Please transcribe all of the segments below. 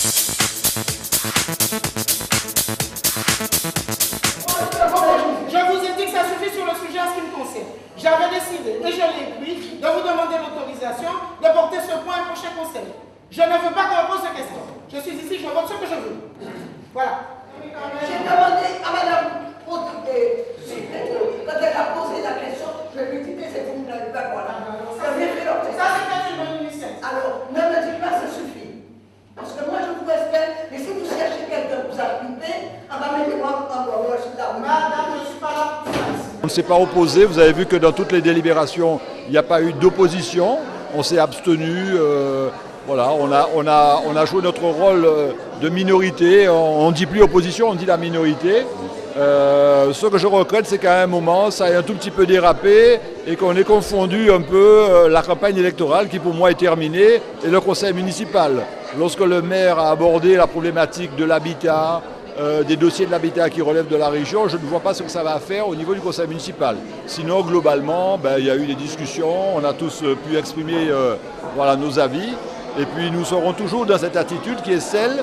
Je vous ai dit que ça suffit sur le sujet en ce qui me concerne. J'avais décidé, et je l'ai écrit, de vous demander l'autorisation de porter ce point au prochain conseil. Je ne veux pas qu'on me pose de questions. Je suis ici, je vote ce que je veux. Voilà. J'ai demandé à madame quand elle a posé la question, je lui ai dit que c'est vous n'avez pas quoi. Ça, c'est une bonne initiative. Alors, ne me dites pas, ça suffit. Parce que moi, je vous respecte, et si vous cherchez quelqu'un pour s'occuper, amenez-moi encore, je suis là. Madame, je ne suis pas là pour ça. On ne s'est pas opposé, vous avez vu que dans toutes les délibérations, il n'y a pas eu d'opposition, on s'est abstenu, voilà, on a joué notre rôle de minorité, on ne dit plus opposition, on dit la minorité. Ce que je regrette, c'est qu'à un moment, ça ait un tout petit peu dérapé et qu'on ait confondu un peu la campagne électorale qui pour moi est terminée et le conseil municipal. Lorsque le maire a abordé la problématique de l'habitat, des dossiers de l'habitat qui relèvent de la région, je ne vois pas ce que ça va faire au niveau du conseil municipal. Sinon, globalement, il y a eu des discussions, on a tous pu exprimer voilà, nos avis. Et puis nous serons toujours dans cette attitude qui est celle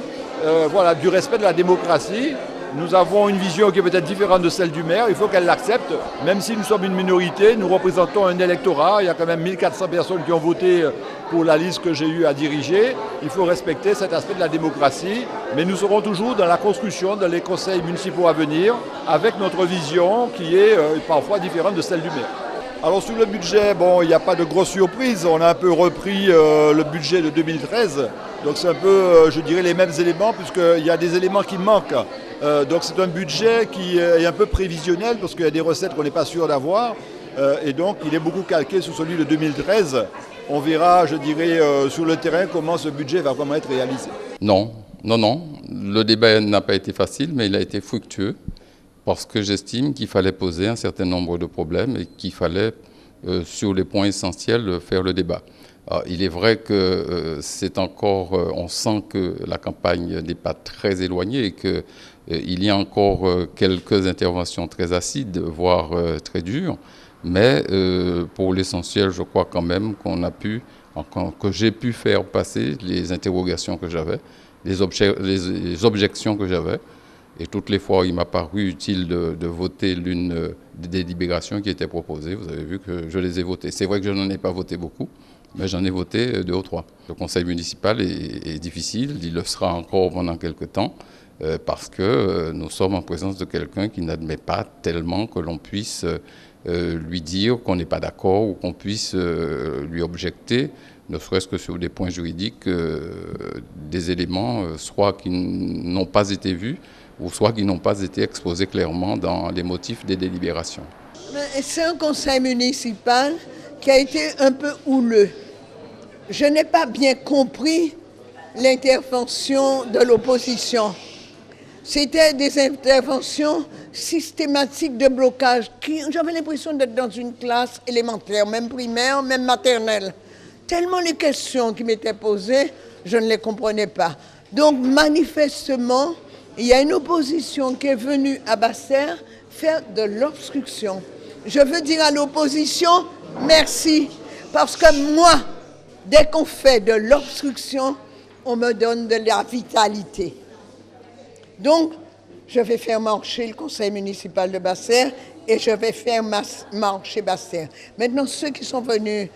voilà, du respect de la démocratie. Nous avons une vision qui est peut-être différente de celle du maire, il faut qu'elle l'accepte. Même si nous sommes une minorité, nous représentons un électorat, il y a quand même 1400 personnes qui ont voté pour la liste que j'ai eu à diriger. Il faut respecter cet aspect de la démocratie, mais nous serons toujours dans la construction dans les conseils municipaux à venir, avec notre vision qui est parfois différente de celle du maire. Alors sur le budget, bon, il n'y a pas de grosse surprise, on a un peu repris le budget de 2013, donc c'est un peu, je dirais, les mêmes éléments, puisqu'il y a des éléments qui manquent. Donc c'est un budget qui est un peu prévisionnel, parce qu'il y a des recettes qu'on n'est pas sûr d'avoir, et donc il est beaucoup calqué sur celui de 2013. On verra, je dirais, sur le terrain comment ce budget va vraiment être réalisé. Non, le débat n'a pas été facile, mais il a été fructueux. Parce que j'estime qu'il fallait poser un certain nombre de problèmes et qu'il fallait, sur les points essentiels, faire le débat. Alors, il est vrai que c'est encore, on sent que la campagne n'est pas très éloignée et qu'il y a encore quelques interventions très acides, voire très dures. Mais pour l'essentiel, je crois quand même qu'on a pu, que j'ai pu faire passer les interrogations que j'avais, les objections que j'avais. Et toutes les fois, il m'a paru utile de voter l'une des délibérations qui était proposée. Vous avez vu que je les ai votées. C'est vrai que je n'en ai pas voté beaucoup, mais j'en ai voté 2 ou 3. Le conseil municipal est difficile, il le sera encore pendant quelques temps, parce que nous sommes en présence de quelqu'un qui n'admet pas tellement que l'on puisse lui dire qu'on n'est pas d'accord ou qu'on puisse lui objecter, ne serait-ce que sur des points juridiques, des éléments soit qui n'ont pas été vus, ou soit qui n'ont pas été exposés clairement dans les motifs des délibérations. C'est un conseil municipal qui a été un peu houleux. Je n'ai pas bien compris l'intervention de l'opposition. C'était des interventions systématiques de blocage. J'avais l'impression d'être dans une classe élémentaire, même primaire, même maternelle. Tellement les questions qui m'étaient posées, je ne les comprenais pas. Donc manifestement, il y a une opposition qui est venue à Basse-Terre faire de l'obstruction. Je veux dire à l'opposition, merci. Parce que moi, dès qu'on fait de l'obstruction, on me donne de la vitalité. Donc, je vais faire marcher le conseil municipal de Basse-Terre et je vais faire marcher Basse-Terre. Maintenant, ceux qui sont venus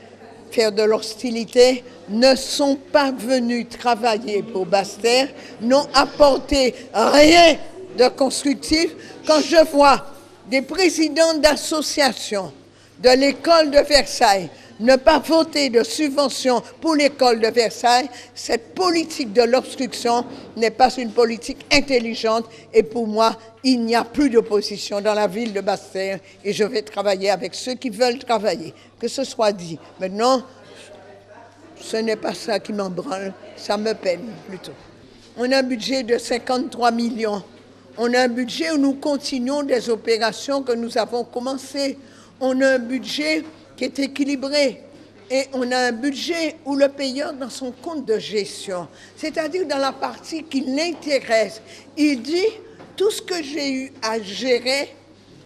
faire de l'hostilité ne sont pas venus travailler pour Basse-Terre, n'ont apporté rien de constructif. Quand je vois des présidents d'associations de l'école de Versailles ne pas voter de subvention pour l'école de Versailles, cette politique de l'obstruction n'est pas une politique intelligente et pour moi, il n'y a plus d'opposition dans la ville de Basse-Terre et je vais travailler avec ceux qui veulent travailler, que ce soit dit. Maintenant, ce n'est pas ça qui m'embranle, ça me peine plutôt. On a un budget de 53 millions. On a un budget où nous continuons des opérations que nous avons commencées. On a un budget qui est équilibré. Et on a un budget où le payeur, dans son compte de gestion, c'est-à-dire dans la partie qui l'intéresse, il dit tout ce que j'ai eu à gérer,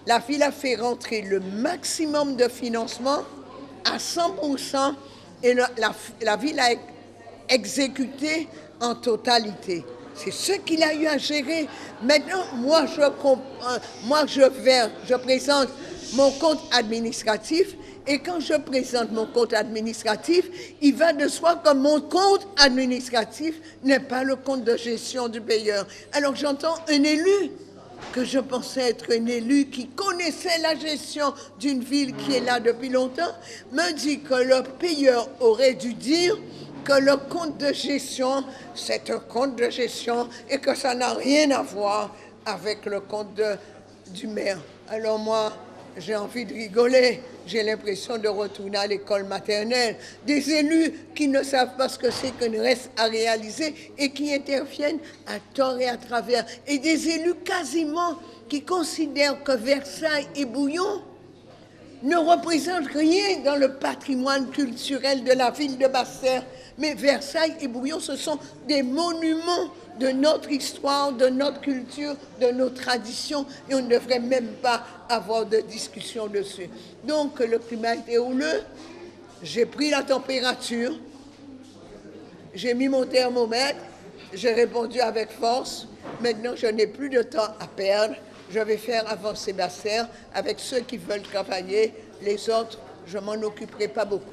la ville a fait rentrer le maximum de financement à 100% et la ville a exécuté en totalité. C'est ce qu'il a eu à gérer. Maintenant, moi, je présente mon compte administratif. Et quand je présente mon compte administratif, il va de soi que mon compte administratif n'est pas le compte de gestion du payeur. Alors j'entends un élu, que je pensais être un élu qui connaissait la gestion d'une ville qui est là depuis longtemps, me dit que le payeur aurait dû dire que le compte de gestion, c'est un compte de gestion et que ça n'a rien à voir avec le compte du maire. Alors moi, j'ai envie de rigoler, j'ai l'impression de retourner à l'école maternelle. Des élus qui ne savent pas ce que c'est qu'un reste à réaliser et qui interviennent à tort et à travers. Et des élus quasiment qui considèrent que Versailles et Bouillon ne représentent rien dans le patrimoine culturel de la ville de Basse-Terre. Mais Versailles et Bouillon, ce sont des monuments de notre histoire, de notre culture, de nos traditions, et on ne devrait même pas avoir de discussion dessus. Donc, le climat était houleux, j'ai pris la température, j'ai mis mon thermomètre, j'ai répondu avec force. Maintenant, je n'ai plus de temps à perdre. Je vais faire avancer Basse-Terre avec ceux qui veulent travailler. Les autres, je m'en occuperai pas beaucoup.